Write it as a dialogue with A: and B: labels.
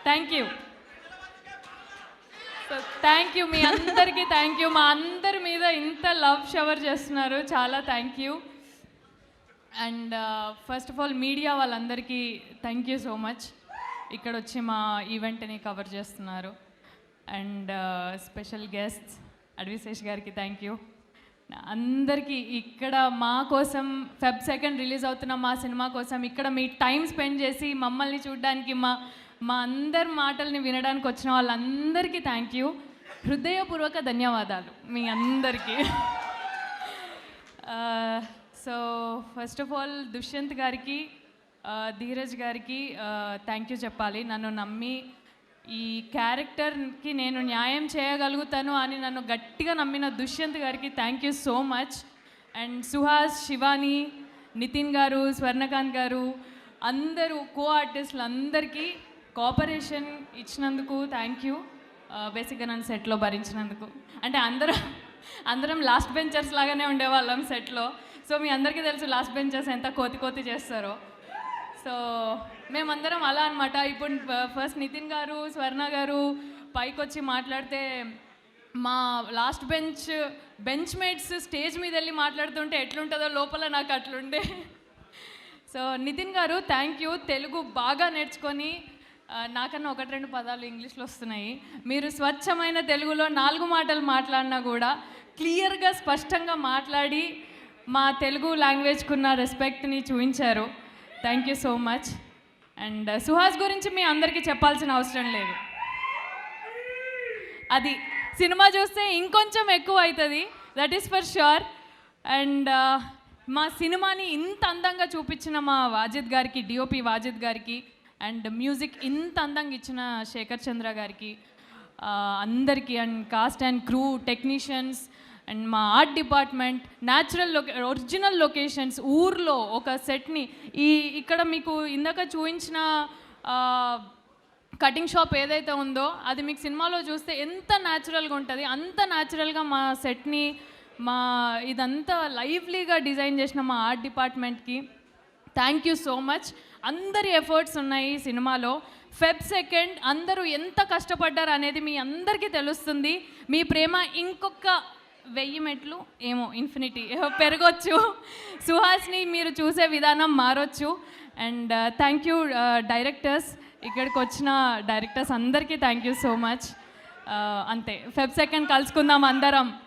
A: Thank you. So thank you మీ అందరికీ thank you. మా అందరి మీద ఇంత లవ్ షవర్ చేస్తున్నారు, చాలా thank you. And first of all media వాళ్ళందరికీ థ్యాంక్ యూ సో మచ్. ఇక్కడ వచ్చి మా ఈవెంట్ని కవర్ చేస్తున్నారు. అండ్ స్పెషల్ గెస్ట్స్ అడ్విశేష్ గారికి థ్యాంక్ యూ. అందరికీ ఇక్కడ మా కోసం Feb 2 రిలీజ్ అవుతున్న మా సినిమా కోసం ఇక్కడ మీ టైం స్పెండ్ చేసి మమ్మల్ని చూడడానికి మా అందరి మాటల్ని వినడానికి వచ్చిన వాళ్ళందరికీ థ్యాంక్ యూ. హృదయపూర్వక ధన్యవాదాలు మీ అందరికీ. So first of all Dushyant గారికి, ధీరజ్ గారికి థ్యాంక్ యూ చెప్పాలి. నన్ను నమ్మి ఈ క్యారెక్టర్కి నేను న్యాయం చేయగలుగుతాను అని నన్ను గట్టిగా నమ్మిన దుష్యంత్ గారికి thank you so much. And Suhas, Shivani, Nitin గారు, స్వర్ణకాంత్ గారు, అందరూ కో ఆర్టిస్టులు అందరికీ కోఆపరేషన్ ఇచ్చినందుకు థ్యాంక్ యూ. బేసిక్గా నన్ను సెట్లో భరించినందుకు. అంటే అందరం లాస్ట్ బెంచర్స్ లాగానే ఉండేవాళ్ళం సెట్లో. సో మీ అందరికీ తెలుసు లాస్ట్ బెంచర్స్ ఎంత కోతి చేస్తారో. సో మేమందరం అలా అనమాట. ఇప్పుడు ఫస్ట్ నితిన్ గారు, స్వర్ణ గారు పైకి వచ్చి మాట్లాడితే మా లాస్ట్ బెంచ్ మేట్స్ స్టేజ్ మీద వెళ్ళి మాట్లాడుతుంటే ఎట్లుంటుందో లోపల నాకు అట్లుండే. సో నితిన్ గారు థ్యాంక్ యూ. తెలుగు బాగా నేర్చుకొని నాకన్నా 1-2 పదాలు ఇంగ్లీష్లో వస్తున్నాయి. మీరు స్వచ్ఛమైన తెలుగులో 4 మాటలు మాట్లాడినా కూడా క్లియర్గా స్పష్టంగా మాట్లాడి మా తెలుగు లాంగ్వేజ్కున్న రెస్పెక్ట్ని చూపించారు. Thank you so much. And Suhas గురించి మీ అందరికీ చెప్పాల్సిన అవసరం లేదు. అది సినిమా చూస్తే ఇంకొంచెం ఎక్కువ అవుతుంది, that is for sure. And మా సినిమాని ఇంత అందంగా చూపించిన మా వాజిద్ గారికి, డిఓపి వాజిద్ గారికి, అండ్ మ్యూజిక్ ఇంత అందంగా ఇచ్చిన శేఖర్ చంద్ర గారికి, అందరికీ, and cost and crew, technicians, and మా ఆర్ట్ డిపార్ట్మెంట్, ఒరిజినల్ లొకేషన్స్, ఊర్లో ఒక సెట్ని ఇక్కడ మీకు ఇందాక చూపించిన కటింగ్ షాప్ ఏదైతే ఉందో అది మీకు సినిమాలో చూస్తే ఎంత న్యాచురల్గా ఉంటుంది, అంత న్యాచురల్గా మా సెట్ని ఇదంతా లైవ్లీగా డిజైన్ చేసిన మా ఆర్ట్ డిపార్ట్మెంట్కి థ్యాంక్ యూ సో మచ్. అందరి ఎఫర్ట్స్ ఉన్నాయి ఈ సినిమాలో. Feb 2 అందరూ ఎంత కష్టపడ్డారు అనేది మీ అందరికీ తెలుస్తుంది. మీ ప్రేమ ఇంకొక 1000 మెట్లు ఏమో ఇన్ఫినిటీ పెరగొచ్చు. సుహాస్ని మీరు చూసే విధానం మారొచ్చు. అండ్ థ్యాంక్ యూ డైరెక్టర్స్, ఇక్కడికి వచ్చిన డైరెక్టర్స్ అందరికీ థ్యాంక్ యూ సో మచ్. అంతే, Feb 2 కలుసుకుందాం అందరం.